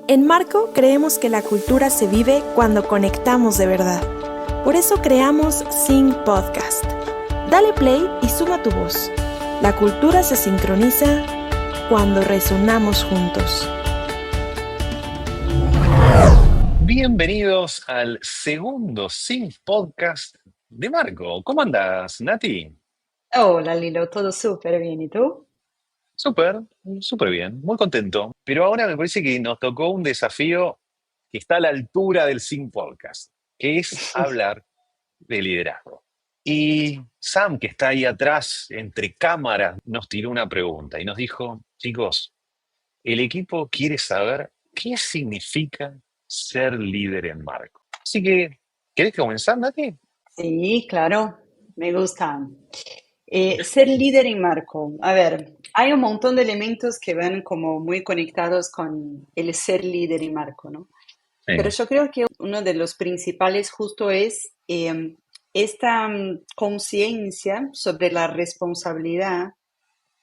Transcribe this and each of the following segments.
En Marco creemos que la cultura se vive cuando conectamos de verdad. Por eso creamos Sing Podcast. Dale play y suma tu voz. La cultura se sincroniza cuando resonamos juntos. Bienvenidos al segundo Sync Podcast de Marco. ¿Cómo andas, Nati? Hola Lilo, todo súper bien. ¿Y tú? Súper, súper bien, muy contento. Pero ahora me parece que nos tocó un desafío que está a la altura del Sync Podcast, que es hablar de liderazgo. Y Sam, que está ahí atrás, entre cámaras, nos tiró una pregunta y nos dijo, chicos, el equipo quiere saber qué significa ser líder en Marco. Así que, ¿querés comenzar, Nati? Sí, claro, me gusta. Ser líder en Marco. A ver, hay un montón de elementos que van como muy conectados con el ser líder en Marco, ¿no? Pero Sí. yo creo que uno de los principales justo es esta conciencia sobre la responsabilidad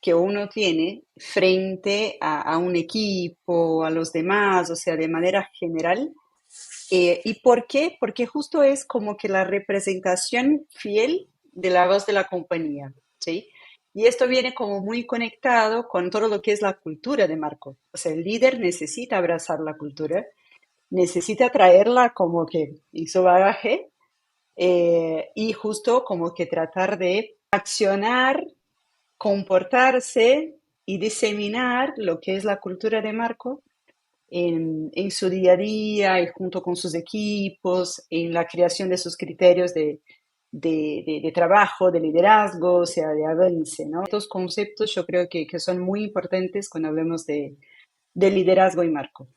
que uno tiene frente a un equipo, a los demás, o sea, de manera general. ¿Y por qué? Porque justo es como que la representación fiel de la voz de la compañía, ¿sí? Y esto viene como muy conectado con todo lo que es la cultura de Marco. O sea, el líder necesita abrazar la cultura, necesita traerla como que en su bagaje y justo como que tratar de accionar, comportarse y diseminar lo que es la cultura de Marco en su día a día y junto con sus equipos, en la creación de sus criterios de trabajo, de liderazgo, o sea, de avance, ¿no? Estos conceptos yo creo que son muy importantes cuando hablamos de liderazgo y marco.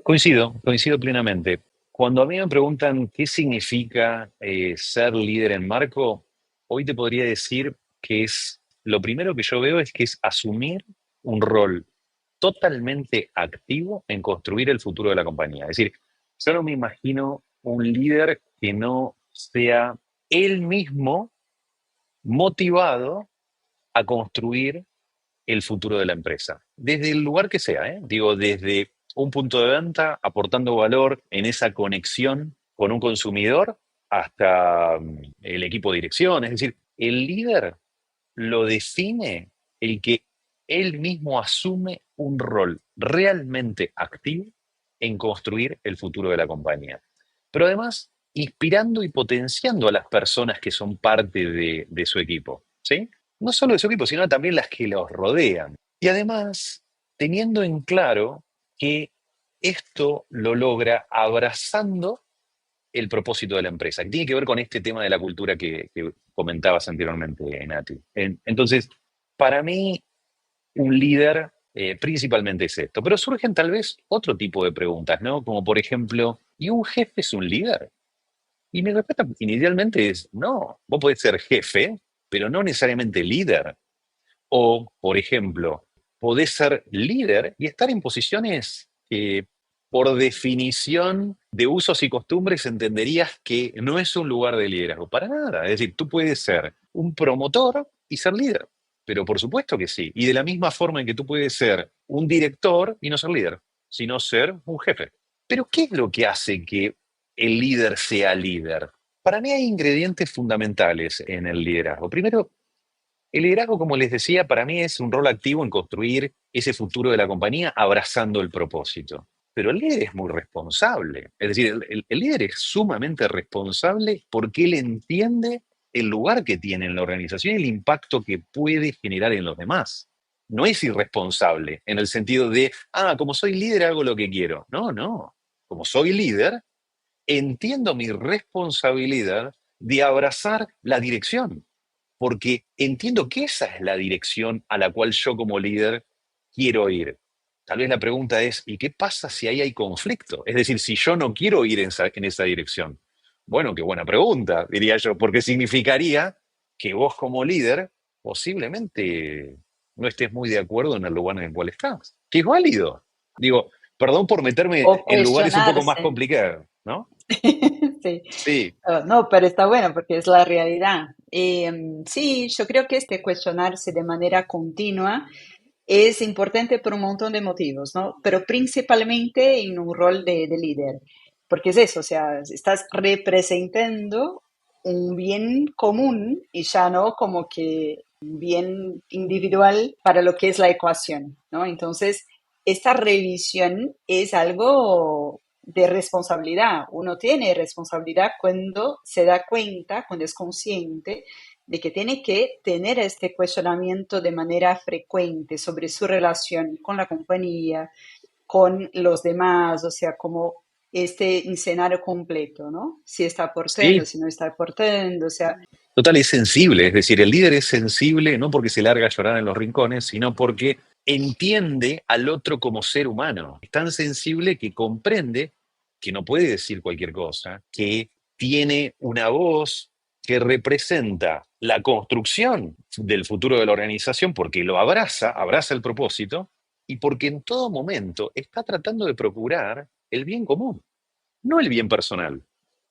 Coincido plenamente. Cuando a mí me preguntan qué significa ser líder en Marco, hoy te podría decir que es, lo primero que yo veo es que es asumir un rol totalmente activo en construir el futuro de la compañía. Es decir, yo no me imagino un líder que no sea él mismo motivado a construir el futuro de la empresa, desde el lugar que sea, ¿eh? Digo, desde un punto de venta, aportando valor en esa conexión con un consumidor, hasta el equipo de dirección. Es decir, el líder lo define el que él mismo asume un rol realmente activo en construir el futuro de la compañía. Pero además, inspirando y potenciando a las personas que son parte de su equipo, ¿sí? No solo de su equipo, sino también las que los rodean. Y además, teniendo en claro que esto lo logra abrazando el propósito de la empresa, que tiene que ver con este tema de la cultura que comentabas anteriormente, Nati. Entonces, para mí, un líder principalmente es esto, pero surgen tal vez otro tipo de preguntas, ¿no? Como por ejemplo, ¿y un jefe es un líder? Y mi respuesta inicialmente es, no, vos podés ser jefe, pero no necesariamente líder. O, por ejemplo, podés ser líder y estar en posiciones que, por definición de usos y costumbres, entenderías que no es un lugar de liderazgo. Para nada. Es decir, tú puedes ser un promotor y ser líder. Pero por supuesto que sí. Y de la misma forma en que tú puedes ser un director y no ser líder, sino ser un jefe. Pero ¿qué es lo que hace que el líder sea líder? Para mí hay ingredientes fundamentales en el liderazgo. Primero, el liderazgo, como les decía, para mí es un rol activo en construir ese futuro de la compañía abrazando el propósito. Pero el líder es muy responsable. Es decir, el líder es sumamente responsable porque él entiende el lugar que tiene en la organización y el impacto que puede generar en los demás. No es irresponsable en el sentido de, como soy líder hago lo que quiero. No, no. Como soy líder, entiendo mi responsabilidad de abrazar la dirección porque entiendo que esa es la dirección a la cual yo como líder quiero ir. Tal vez la pregunta es, ¿y qué pasa si ahí hay conflicto? Es decir, si yo no quiero ir en esa dirección. Bueno, qué buena pregunta, diría yo, porque significaría que vos como líder posiblemente no estés muy de acuerdo en el lugar en el cual estás, que es válido. Digo, perdón por meterme O en lugares un poco más cuestionarse. complicados, ¿no? Sí. Sí, No, pero está bueno porque es la realidad. Sí, yo creo que este cuestionarse de manera continua es importante por un montón de motivos, ¿no? Pero principalmente en un rol de líder, porque es eso, o sea, estás representando un bien común y ya no como que un bien individual para lo que es la ecuación, ¿no? Entonces, esta revisión es algo de responsabilidad. Uno tiene responsabilidad cuando se da cuenta, cuando es consciente de que tiene que tener este cuestionamiento de manera frecuente sobre su relación con la compañía, con los demás, o sea, como este escenario completo, ¿no? Si está aportando, Sí, si no está aportando, o sea, total, es sensible, es decir, el líder es sensible no porque se larga a llorar en los rincones, sino porque entiende al otro como ser humano. Es tan sensible que comprende que no puede decir cualquier cosa, que tiene una voz que representa la construcción del futuro de la organización porque lo abraza, abraza el propósito y porque en todo momento está tratando de procurar el bien común, no el bien personal.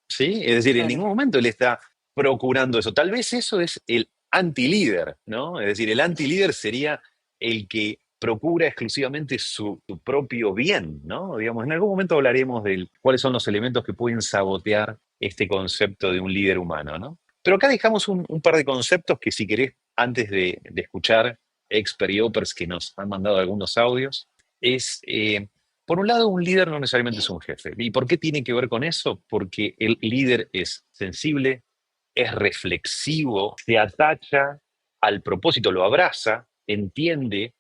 ¿Sí? Es decir, en claro. ningún momento él está procurando eso. Tal vez eso es el antilíder, ¿no? Es decir, el antilíder sería el que procura exclusivamente su propio bien, ¿no? Digamos, en algún momento hablaremos de cuáles son los elementos que pueden sabotear este concepto de un líder humano, ¿no? Pero acá dejamos un par de conceptos que si querés, antes de escuchar Exper y Opers que nos han mandado algunos audios, es por un lado, un líder no necesariamente es un jefe. ¿Y por qué tiene que ver con eso? Porque el líder es sensible, es reflexivo, se atacha al propósito, lo abraza, entiende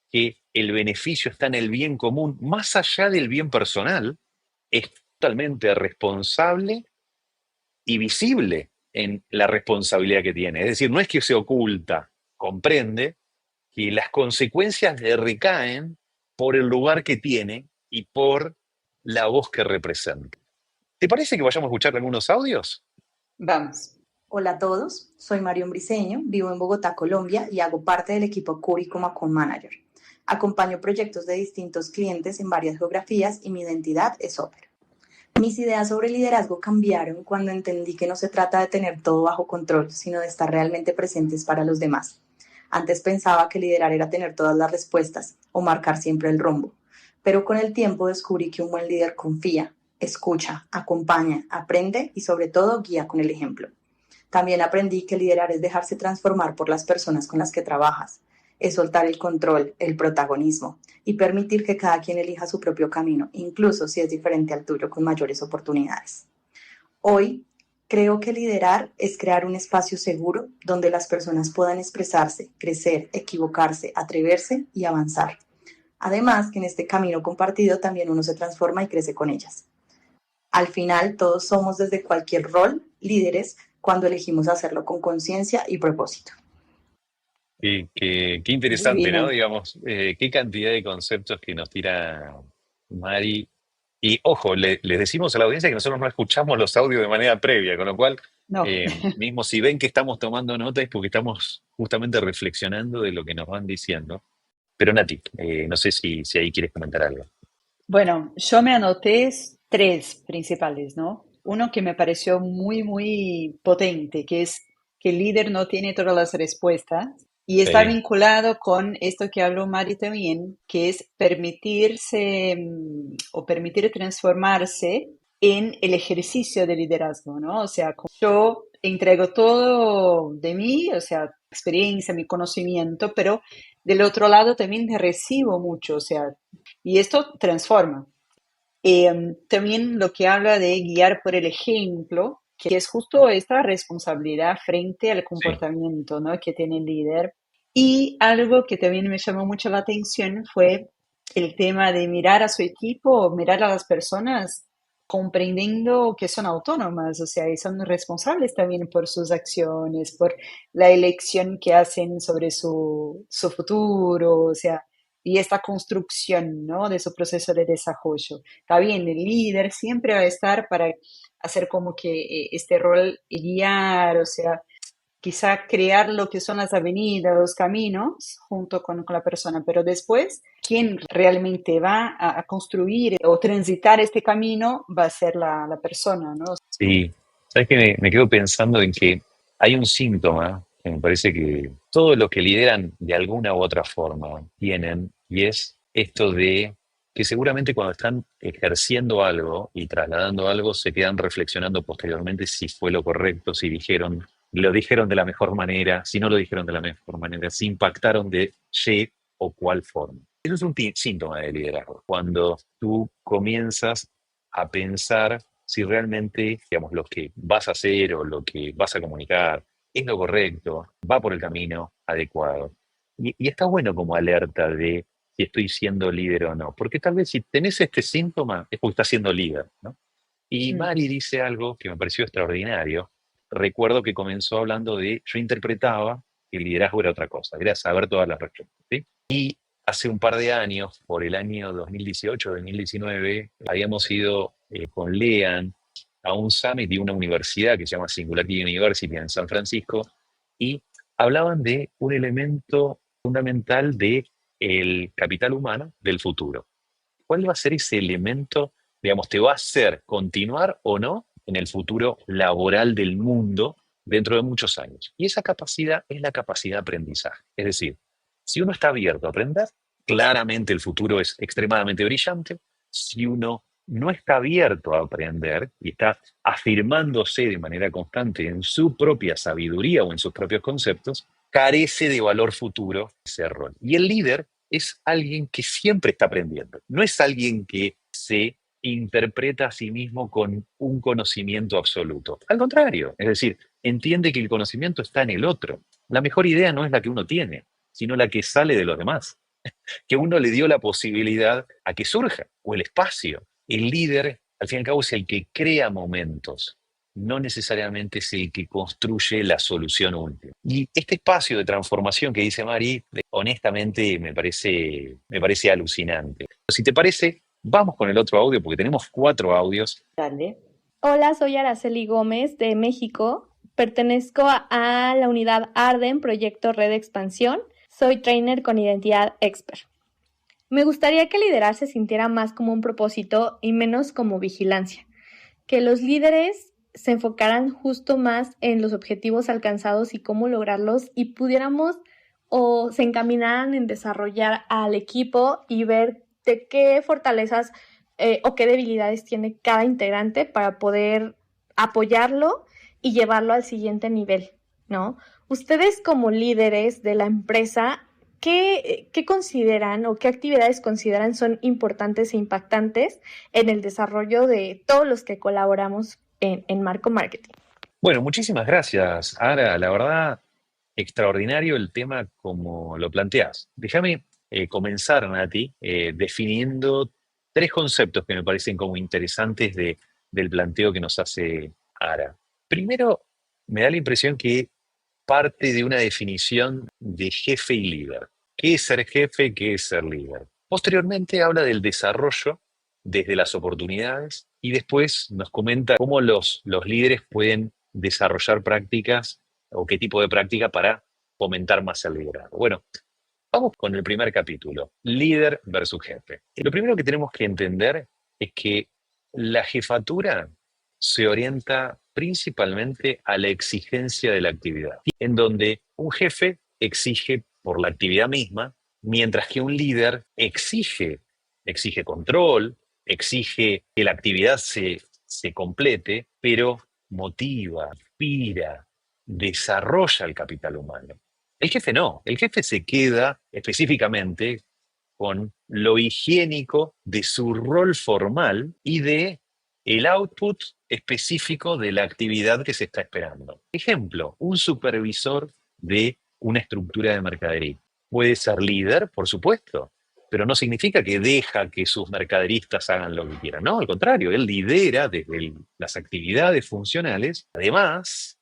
que el beneficio está en el bien común, más allá del bien personal, es totalmente responsable y visible en la responsabilidad que tiene. Es decir, no es que se oculta, comprende que las consecuencias le recaen por el lugar que tiene y por la voz que representa. ¿Te parece que vayamos a escuchar algunos audios? Vamos. Hola a todos, soy Marion Briceño, vivo en Bogotá, Colombia y hago parte del equipo Curi como Account Manager. Acompaño proyectos de distintos clientes en varias geografías y mi identidad es Opera. Mis ideas sobre liderazgo cambiaron cuando entendí que no se trata de tener todo bajo control, sino de estar realmente presentes para los demás. Antes pensaba que liderar era tener todas las respuestas o marcar siempre el rumbo, pero con el tiempo descubrí que un buen líder confía, escucha, acompaña, aprende y sobre todo guía con el ejemplo. También aprendí que liderar es dejarse transformar por las personas con las que trabajas, es soltar el control, el protagonismo y permitir que cada quien elija su propio camino, incluso si es diferente al tuyo con mayores oportunidades. Hoy creo que liderar es crear un espacio seguro donde las personas puedan expresarse, crecer, equivocarse, atreverse y avanzar. Además, que en este camino compartido también uno se transforma y crece con ellas. Al final, todos somos desde cualquier rol líderes cuando elegimos hacerlo con conciencia y propósito. Qué interesante, ¿no? Divino. Digamos, qué cantidad de conceptos que nos tira Mari. Y ojo, les decimos a la audiencia que nosotros no escuchamos los audios de manera previa, con lo cual, No. mismo si ven que estamos tomando nota es porque estamos justamente reflexionando de lo que nos van diciendo. Pero Nati, no sé si ahí quieres comentar algo. Bueno, yo me anoté tres principales, ¿no? Uno que me pareció muy, muy potente, que es que el líder no tiene todas las respuestas y está Sí, vinculado con esto que habló Mari también, que es permitirse o permitir transformarse en el ejercicio de liderazgo, ¿no? O sea, como yo entrego todo de mí, o sea, experiencia, mi conocimiento, pero del otro lado también recibo mucho, o sea, y esto transforma. También lo que habla de guiar por el ejemplo, que es justo esta responsabilidad frente al sí. comportamiento, ¿no?, que tiene el líder. Y algo que también me llamó mucho la atención fue el tema de mirar a su equipo, mirar a las personas comprendiendo que son autónomas, o sea, y son responsables también por sus acciones, por la elección que hacen sobre su futuro, o sea, y esta construcción, ¿no?, de su proceso de desarrollo. Está bien, el líder siempre va a estar para hacer como que este rol guiar, o sea, quizá crear lo que son las avenidas, los caminos, junto con la persona, pero después, quien realmente va a construir o transitar este camino va a ser la persona, ¿no? Sí, sabes que me quedo pensando en que hay un síntoma Me parece que todos los que lideran de alguna u otra forma tienen, y es esto de que seguramente cuando están ejerciendo algo y trasladando algo, se quedan reflexionando posteriormente si fue lo correcto, si lo dijeron de la mejor manera, si no lo dijeron de la mejor manera, si impactaron de Y o cuál forma. Eso es un síntoma de liderazgo. Cuando tú comienzas a pensar si realmente, digamos, lo que vas a hacer o lo que vas a comunicar es lo correcto, va por el camino adecuado. Y está bueno como alerta de si estoy siendo líder o no, porque tal vez si tenés este síntoma es porque estás siendo líder, ¿no? Y Mm. Mari dice algo que me pareció extraordinario. Recuerdo que comenzó hablando yo interpretaba que el liderazgo era otra cosa, era saber todas las respuestas, ¿sí? Y hace un par de años, por el año 2018-2019, habíamos ido con Lean a un summit de una universidad que se llama Singularity University en San Francisco, y hablaban de un elemento fundamental de el capital humano del futuro. ¿Cuál va a ser ese elemento, digamos, te va a hacer continuar o no en el futuro laboral del mundo dentro de muchos años? Y esa capacidad es la capacidad de aprendizaje. Es decir, si uno está abierto a aprender, claramente el futuro es extremadamente brillante. Si uno no está abierto a aprender y está afirmándose de manera constante en su propia sabiduría o en sus propios conceptos, carece de valor futuro ese rol. Y el líder es alguien que siempre está aprendiendo. No es alguien que se interpreta a sí mismo con un conocimiento absoluto. Al contrario, es decir, entiende que el conocimiento está en el otro. La mejor idea no es la que uno tiene, sino la que sale de los demás. Que uno le dio la posibilidad a que surja, o el espacio. El líder, al fin y al cabo, es el que crea momentos, no necesariamente es el que construye la solución última. Y este espacio de transformación que dice Mari, honestamente me parece alucinante. Si te parece, vamos con el otro audio, porque tenemos 4 audios. Dale. Hola, soy Araceli Gómez de México. Pertenezco a la unidad Arden, Proyecto Red Expansión. Soy trainer con identidad expert. Me gustaría que liderar se sintiera más como un propósito y menos como vigilancia. Que los líderes se enfocaran justo más en los objetivos alcanzados y cómo lograrlos y pudiéramos o se encaminaran en desarrollar al equipo y ver de qué fortalezas o qué debilidades tiene cada integrante para poder apoyarlo y llevarlo al siguiente nivel, ¿no? Ustedes como líderes de la empresa, ¿qué consideran o qué actividades consideran son importantes e impactantes en el desarrollo de todos los que colaboramos en Marco Marketing? Bueno, muchísimas gracias, Ara. La verdad, extraordinario el tema como lo planteás. Déjame comenzar, Nati, definiendo 3 conceptos que me parecen como interesantes del planteo que nos hace Ara. Primero, me da la impresión que parte de una definición de jefe y líder. ¿Qué es ser jefe? ¿Qué es ser líder? Posteriormente habla del desarrollo desde las oportunidades y después nos comenta cómo los líderes pueden desarrollar prácticas o qué tipo de práctica para fomentar más el liderazgo. Bueno, vamos con el primer capítulo, líder versus jefe. Lo primero que tenemos que entender es que la jefatura se orienta principalmente a la exigencia de la actividad, en donde un jefe exige por la actividad misma, mientras que un líder exige control, exige que la actividad se complete, pero motiva, inspira, desarrolla el capital humano. El jefe no, el jefe se queda específicamente con lo higiénico de su rol formal y de el output específico de la actividad que se está esperando. Ejemplo, un supervisor de una estructura de mercadería. Puede ser líder, por supuesto, pero no significa que deja que sus mercaderistas hagan lo que quieran. No, al contrario, él lidera desde las actividades funcionales. Además,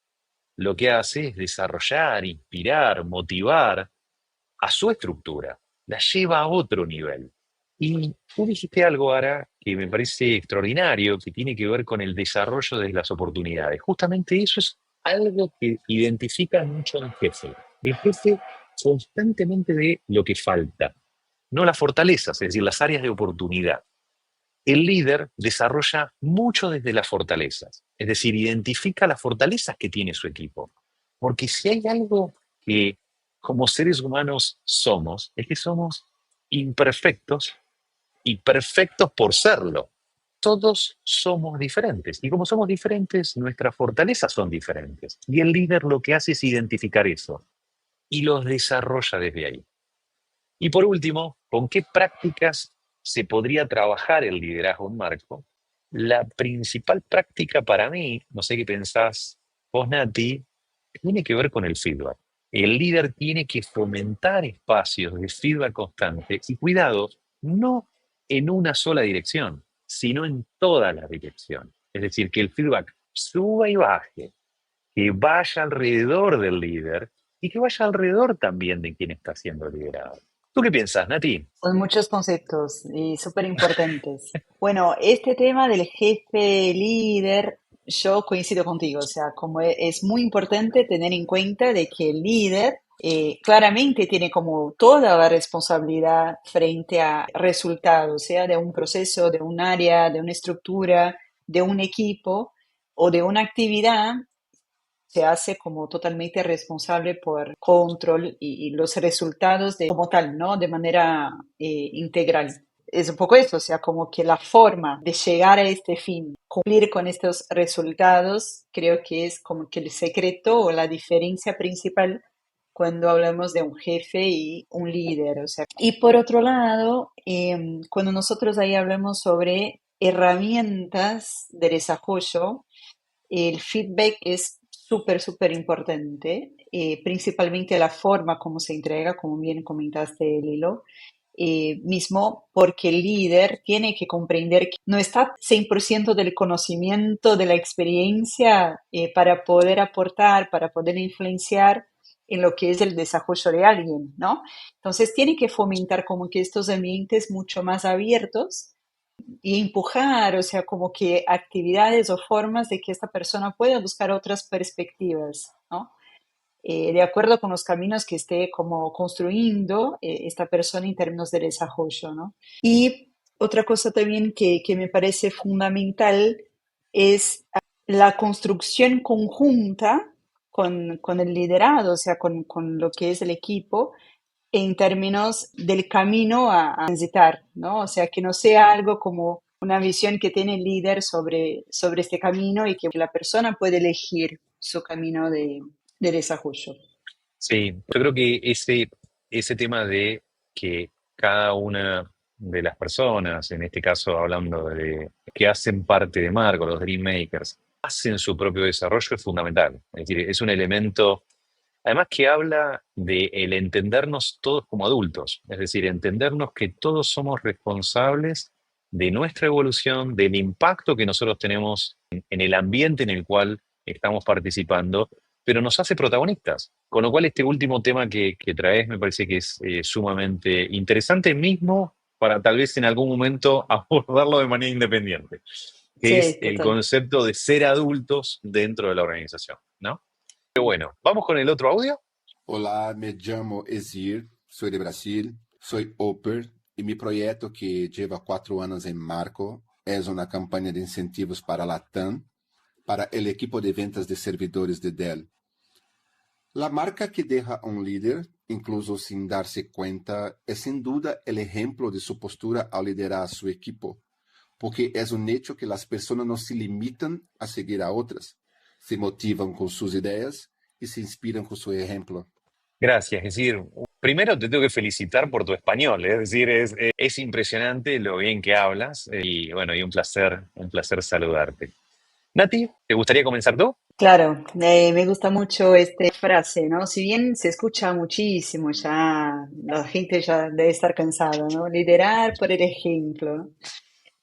lo que hace es desarrollar, inspirar, motivar a su estructura. La lleva a otro nivel. Y tú dijiste algo, Ara, que me parece extraordinario, que tiene que ver con el desarrollo de las oportunidades. Justamente eso es algo que identifica mucho al jefe. El jefe constantemente ve lo que falta, no las fortalezas, es decir, las áreas de oportunidad. El líder desarrolla mucho desde las fortalezas, es decir, identifica las fortalezas que tiene su equipo Porque si hay algo que como seres humanos somos, es que somos imperfectos y perfectos por serlo. Todos somos diferentes y como somos diferentes, nuestras fortalezas son diferentes. Y el líder lo que hace es identificar eso y los desarrolla desde ahí. Y por último, ¿con qué prácticas se podría trabajar el liderazgo en marco? La principal práctica para mí, no sé qué pensás vos, Nati, tiene que ver con el feedback. El líder tiene que fomentar espacios de feedback constante y cuidado, no en una sola dirección, sino en toda la dirección. Es decir, que el feedback suba y baje, que vaya alrededor del líder y que vaya alrededor también de quien está siendo liderado. ¿Tú qué piensas, Nati? Son muchos conceptos y súper importantes. Bueno, este tema del jefe líder, yo coincido contigo, o sea, como es muy importante tener en cuenta de que el líder claramente tiene como toda la responsabilidad frente a resultados, sea de un proceso, de un área, de una estructura, de un equipo o de una actividad, se hace como totalmente responsable por control y los resultados de, como tal, ¿no? De manera integral. Es un poco eso, o sea, como que la forma de llegar a este fin, cumplir con estos resultados, creo que es como que el secreto o la diferencia principal cuando hablamos de un jefe y un líder. O sea. Y por otro lado, cuando nosotros ahí hablamos sobre herramientas de desarrollo, el feedback es súper, súper importante, principalmente la forma como se entrega, como bien comentaste, Lilo, mismo porque el líder tiene que comprender que no está 100% del conocimiento, de la experiencia para poder aportar, para poder influenciar en lo que es el desarrollo de alguien, ¿no? Entonces tiene que fomentar como que estos ambientes mucho más abiertos y empujar, o sea, como que actividades o formas de que esta persona pueda buscar otras perspectivas, ¿no? De acuerdo con los caminos que esté como construyendo esta persona en términos de desarrollo, ¿no? Y otra cosa también que me parece fundamental es la construcción conjunta con el liderado, o sea, con lo que es el equipo, en términos del camino a transitar, ¿no? O sea, que no sea algo como una visión que tiene el líder sobre este camino y que la persona puede elegir su camino de desarrollo. Sí, yo creo que ese tema de que cada una de las personas, en este caso hablando de que hacen parte de Marco, los Dream Makers, hacen su propio desarrollo es fundamental. Es decir, es un elemento, además que habla de el entendernos todos como adultos, es decir, entendernos que todos somos responsables de nuestra evolución, del impacto que nosotros tenemos en el ambiente en el cual estamos participando, pero nos hace protagonistas. Con lo cual, este último tema que traes me parece que es sumamente interesante mismo para tal vez en algún momento abordarlo de manera independiente, que es Sí, el total. concepto de ser adultos dentro de la organización, ¿no? Pero bueno, vamos con el otro audio. Olá, me llamo Ezir, sou de Brasil, sou Oper e mi projeto que lleva 4 anos em Marco é uma campanha de incentivos para Latam, para el equipo de ventas de servidores de Dell. La marca que deja un líder, incluso sin darse cuenta, es sin duda el ejemplo de su postura al liderar a su equipo, porque es un hecho que las personas no se limitan a seguir a otras, se motivan con sus ideas y se inspiran con su ejemplo. Gracias, es decir, primero te tengo que felicitar por tu español, es decir, es impresionante lo bien que hablas y bueno, y un placer saludarte. Nati, ¿te gustaría comenzar tú? Claro, me gusta mucho esta frase, ¿no? Si bien se escucha muchísimo ya, la gente ya debe estar cansada, ¿no? Liderar por el ejemplo, ¿no?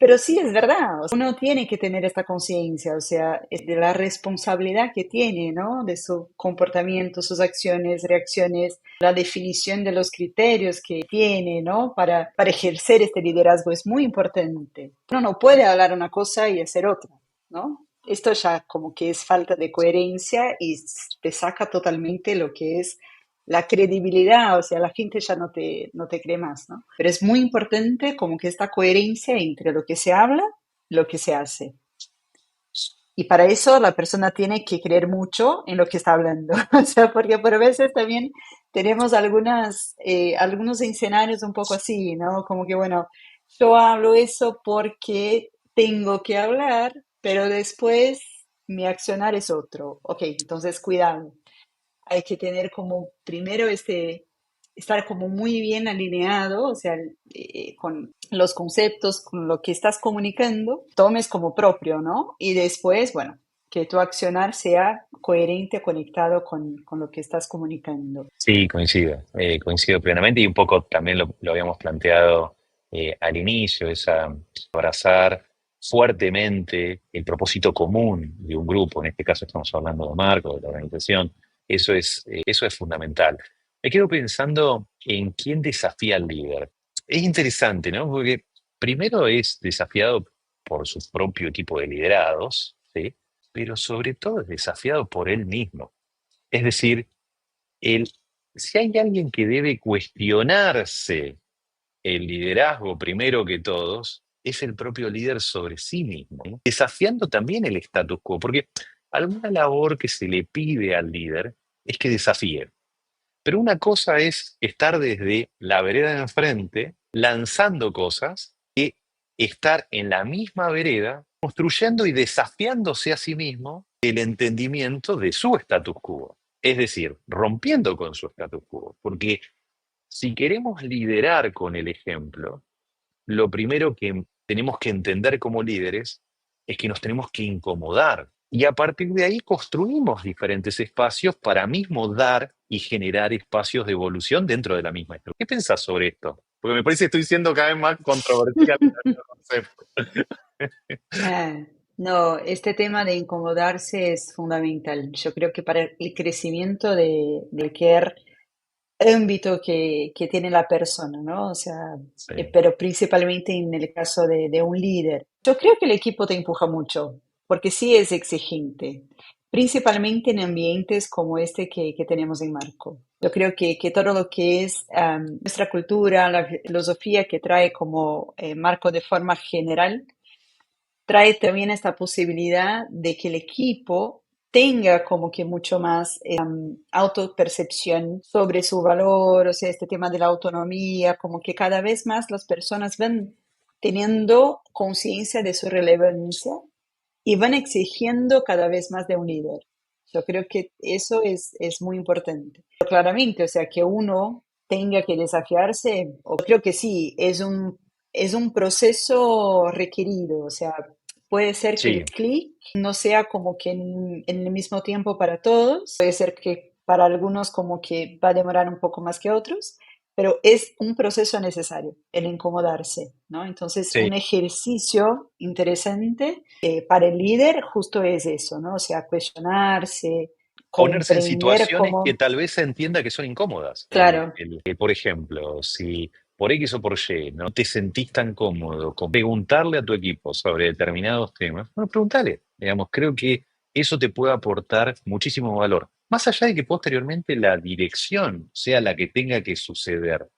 Pero sí, es verdad, o sea, uno tiene que tener esta conciencia, o sea, es de la responsabilidad que tiene, ¿no? De su comportamiento, sus acciones, reacciones, la definición de los criterios que tiene, ¿no? Para ejercer este liderazgo es muy importante. Uno no puede hablar una cosa y hacer otra, ¿no? Esto ya como que es falta de coherencia y te saca totalmente lo que es la credibilidad, o sea, la gente ya no te cree más, ¿no? Pero es muy importante como que esta coherencia entre lo que se habla y lo que se hace. Y para eso la persona tiene que creer mucho en lo que está hablando. O sea, porque por veces también tenemos algunos escenarios un poco así, ¿no? Como que, bueno, yo hablo eso porque tengo que hablar, pero después mi accionar es otro. Ok, entonces cuidado. Hay que tener como primero estar como muy bien alineado, o sea, con los conceptos, con lo que estás comunicando, tomes como propio, ¿no? Y después, bueno, que tu accionar sea coherente, conectado con lo que estás comunicando. Sí, coincido plenamente y un poco también lo habíamos planteado al inicio, abrazar fuertemente el propósito común de un grupo, en este caso estamos hablando de Marco, de la organización, eso es fundamental. Me quedo pensando en quién desafía al líder. Es interesante, ¿no? Porque primero es desafiado por su propio equipo de liderados, ¿sí? Pero sobre todo es desafiado por él mismo. Es decir, el, si hay alguien que debe cuestionarse el liderazgo primero que todos, es el propio líder sobre sí mismo, ¿no? Desafiando también el status quo, porque alguna labor que se le pide al líder es que desafíe. Pero una cosa es estar desde la vereda de enfrente lanzando cosas que estar en la misma vereda construyendo y desafiándose a sí mismo el entendimiento de su status quo. Es decir, rompiendo con su status quo. Porque si queremos liderar con el ejemplo, lo primero que tenemos que entender como líderes es que nos tenemos que incomodar. Y a partir de ahí construimos diferentes espacios para mismo dar y generar espacios de evolución dentro de la misma estructura. ¿Qué pensás sobre esto? Porque me parece que estoy siendo cada vez más controversial en este concepto. Ah, no, este tema de incomodarse es fundamental. Yo creo que para el crecimiento de cualquier ámbito que tiene la persona, ¿no? O sea, Sí, pero principalmente en el caso de un líder. Yo creo que el equipo te empuja mucho, porque sí es exigente, principalmente en ambientes como este que tenemos en Marco. Yo creo que todo lo que es nuestra cultura, la filosofía que trae como Marco de forma general, trae también esta posibilidad de que el equipo tenga como que mucho más autopercepción sobre su valor, o sea, este tema de la autonomía, como que cada vez más las personas van teniendo conciencia de su relevancia y van exigiendo cada vez más de un líder. Yo creo que eso es muy importante. Pero claramente, o sea, que uno tenga que desafiarse, o creo que sí, es un proceso requerido, o sea, puede ser que el sí, clic no sea como que en el mismo tiempo para todos, puede ser que para algunos como que va a demorar un poco más que otros, pero es un proceso necesario, el incomodarse, ¿no? Entonces, sí. un ejercicio interesante para el líder justo es eso, ¿no? O sea, cuestionarse, Ponerse en comprender situaciones que cómo, tal vez se entienda que son incómodas. claro, Por ejemplo, si por X o por Y no te sentís tan cómodo con preguntarle a tu equipo sobre determinados temas, bueno, pregúntale. Digamos, creo que eso te puede aportar muchísimo valor. Más allá de que posteriormente la dirección sea la que tenga que suceder,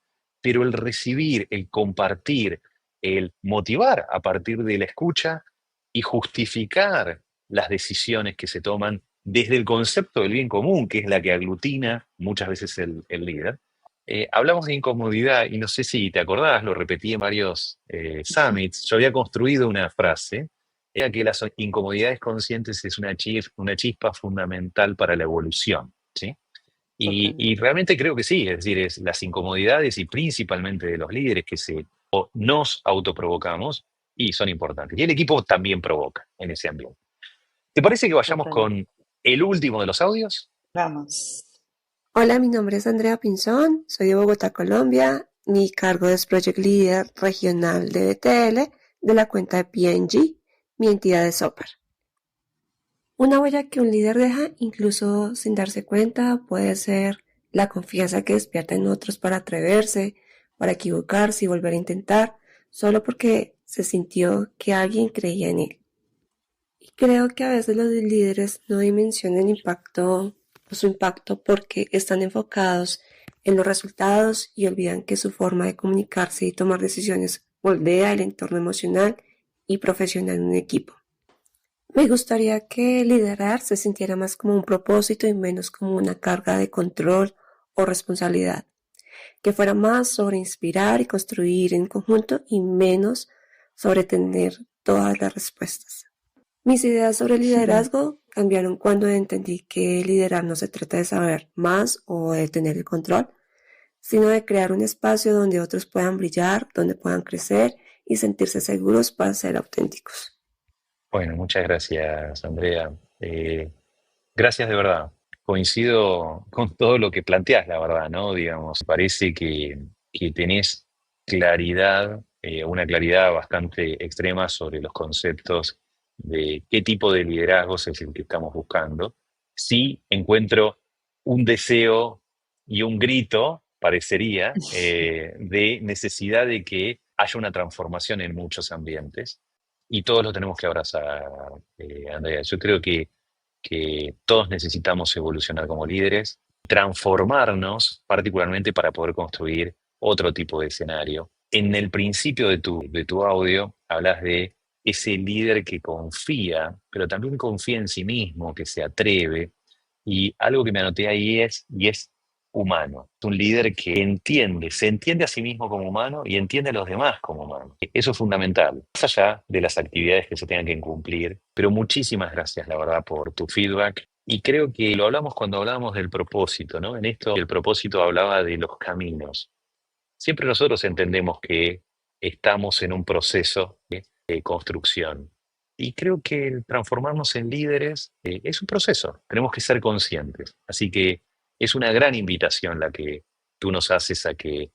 pero el recibir, el compartir, el motivar a partir de la escucha y justificar las decisiones que se toman desde el concepto del bien común, que es la que aglutina muchas veces el líder. Hablamos de incomodidad y no sé si te acordás, lo repetí en varios summits, yo había construido una frase, era que las incomodidades conscientes es una chispa fundamental para la evolución, ¿sí? Y totalmente. realmente creo que sí, es decir, es las incomodidades y principalmente de los líderes nos autoprovocamos y son importantes. Y el equipo también provoca en ese ambiente. ¿Te parece que vayamos Totalmente. con el último de los audios? Vamos. Hola, mi nombre es Andrea Pinzón, soy de Bogotá, Colombia. Mi cargo es Project Leader Regional de BTL de la cuenta de PNG, mi entidad de Soper. Una huella que un líder deja, incluso sin darse cuenta, puede ser la confianza que despierta en otros para atreverse, para equivocarse y volver a intentar, solo porque se sintió que alguien creía en él. Y creo que a veces los líderes no dimensionan su impacto porque están enfocados en los resultados y olvidan que su forma de comunicarse y tomar decisiones moldea el entorno emocional y profesional de un equipo. Me gustaría que liderar se sintiera más como un propósito y menos como una carga de control o responsabilidad, que fuera más sobre inspirar y construir en conjunto y menos sobre tener todas las respuestas. Mis ideas sobre liderazgo cambiaron cuando entendí que liderar no se trata de saber más o de tener el control, sino de crear un espacio donde otros puedan brillar, donde puedan crecer y sentirse seguros para ser auténticos. Bueno, muchas gracias, Andrea. Gracias de verdad. Coincido con todo lo que planteás, la verdad, ¿no? Digamos, parece que tenés claridad, una claridad bastante extrema sobre los conceptos de qué tipo de liderazgos es el que estamos buscando. Sí encuentro un deseo y un grito, parecería, de necesidad de que haya una transformación en muchos ambientes y todos lo tenemos que abrazar, Andrea. Yo creo que todos necesitamos evolucionar como líderes, transformarnos particularmente para poder construir otro tipo de escenario. En el principio de tu audio hablas de ese líder que confía, pero también confía en sí mismo, que se atreve. Y algo que me anoté ahí es humano. Es un líder que se entiende a sí mismo como humano y entiende a los demás como humano. Eso es fundamental, más allá de las actividades que se tengan que cumplir. Pero muchísimas gracias, la verdad, por tu feedback. Y creo que lo hablamos cuando hablábamos del propósito, ¿no? En esto, el propósito hablaba de los caminos. Siempre nosotros entendemos que estamos en un proceso de construcción. Y creo que el transformarnos en líderes es un proceso. Tenemos que ser conscientes. Así que es una gran invitación la que tú nos haces a que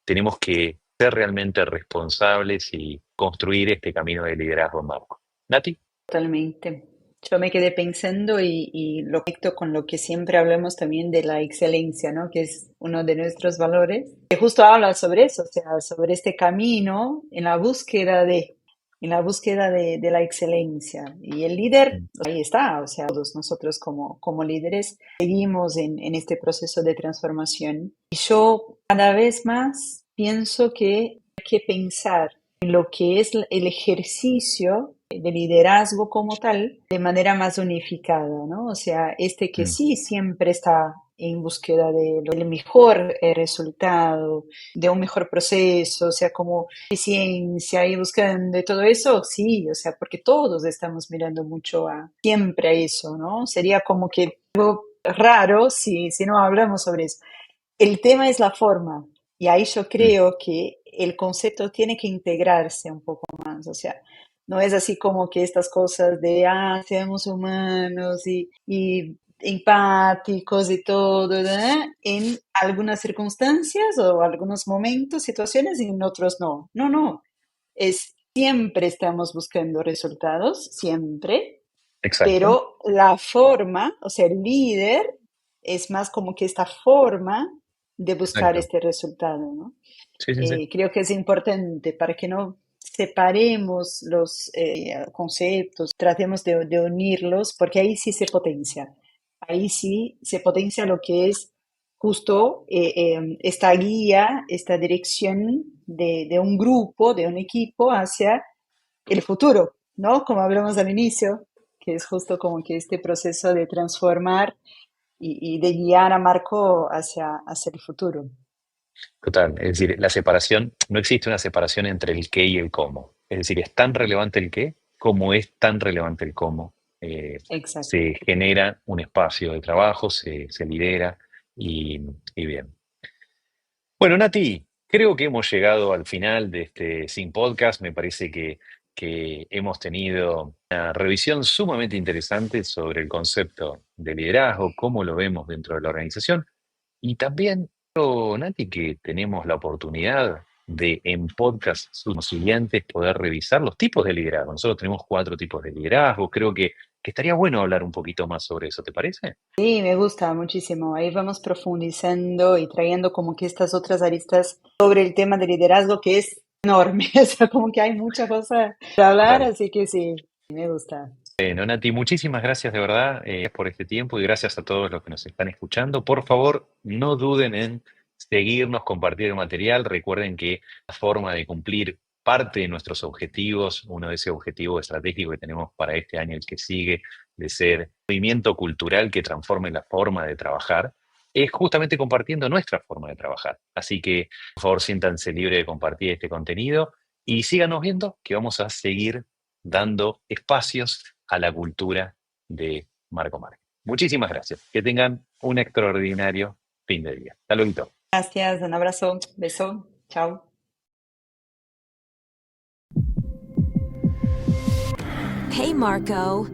tenemos que ser realmente responsables y construir este camino de liderazgo en Marco. Nati. Totalmente. Yo me quedé pensando y lo conecto con lo que siempre hablamos también de la excelencia, ¿no? Que es uno de nuestros valores. Que justo habla sobre eso, o sea, sobre este camino en la búsqueda de la excelencia. Y el líder, ahí está, o sea, todos nosotros como líderes seguimos en este proceso de transformación. Y yo cada vez más pienso que hay que pensar en lo que es el ejercicio de liderazgo como tal de manera más unificada, ¿no? O sea, este que sí siempre está en búsqueda del mejor resultado, de un mejor proceso, o sea, como eficiencia y búsqueda de todo eso, sí, o sea, porque todos estamos mirando mucho siempre a eso, ¿no? Sería como que algo raro si no hablamos sobre eso. El tema es la forma, y ahí yo creo que el concepto tiene que integrarse un poco más, o sea, no es así como que estas cosas de, seamos humanos y empáticos y todo, ¿verdad? En algunas circunstancias o algunos momentos, situaciones, y en otros no. No, no. Siempre estamos buscando resultados, siempre, Exacto. pero la forma, o sea, el líder es más como que esta forma de buscar Exacto. este resultado, ¿no? Sí, sí, sí. Creo que es importante para que no separemos los conceptos, tratemos de unirlos, porque ahí sí se potencia lo que es justo esta guía, esta dirección de un grupo, de un equipo hacia el futuro, ¿no? Como hablamos al inicio, que es justo como que este proceso de transformar y de guiar a Marco hacia el futuro. Total, es decir, la separación, no existe una separación entre el qué y el cómo. Es decir, es tan relevante el qué como es tan relevante el cómo. Exacto. Se genera un espacio de trabajo, se lidera y bien. Bueno, Nati, creo que hemos llegado al final de este Sin Podcast. Me parece que hemos tenido una revisión sumamente interesante sobre el concepto de liderazgo, cómo lo vemos dentro de la organización y también, Nati, que tenemos la oportunidad de en podcast siguientes poder revisar los tipos de liderazgo. Nosotros tenemos 4 tipos de liderazgo. Creo que estaría bueno hablar un poquito más sobre eso, ¿te parece? Sí, me gusta muchísimo. Ahí vamos profundizando y trayendo como que estas otras aristas sobre el tema de liderazgo que es enorme. O sea, como que hay mucha cosa para hablar, Total. así que sí, me gusta. Bueno, Nati, muchísimas gracias de verdad por este tiempo y gracias a todos los que nos están escuchando. Por favor, no duden en seguirnos, compartir el material. Recuerden que la forma de cumplir parte de nuestros objetivos, uno de esos objetivos estratégicos que tenemos para este año, el que sigue, de ser movimiento cultural que transforme la forma de trabajar, es justamente compartiendo nuestra forma de trabajar. Así que, por favor, siéntanse libres de compartir este contenido y síganos viendo, que vamos a seguir dando espacios a la cultura de Marco Márquez. Muchísimas gracias. Que tengan un extraordinario fin de día. Hasta luego. Gracias, un abrazo, beso, chao. Hey, Marco.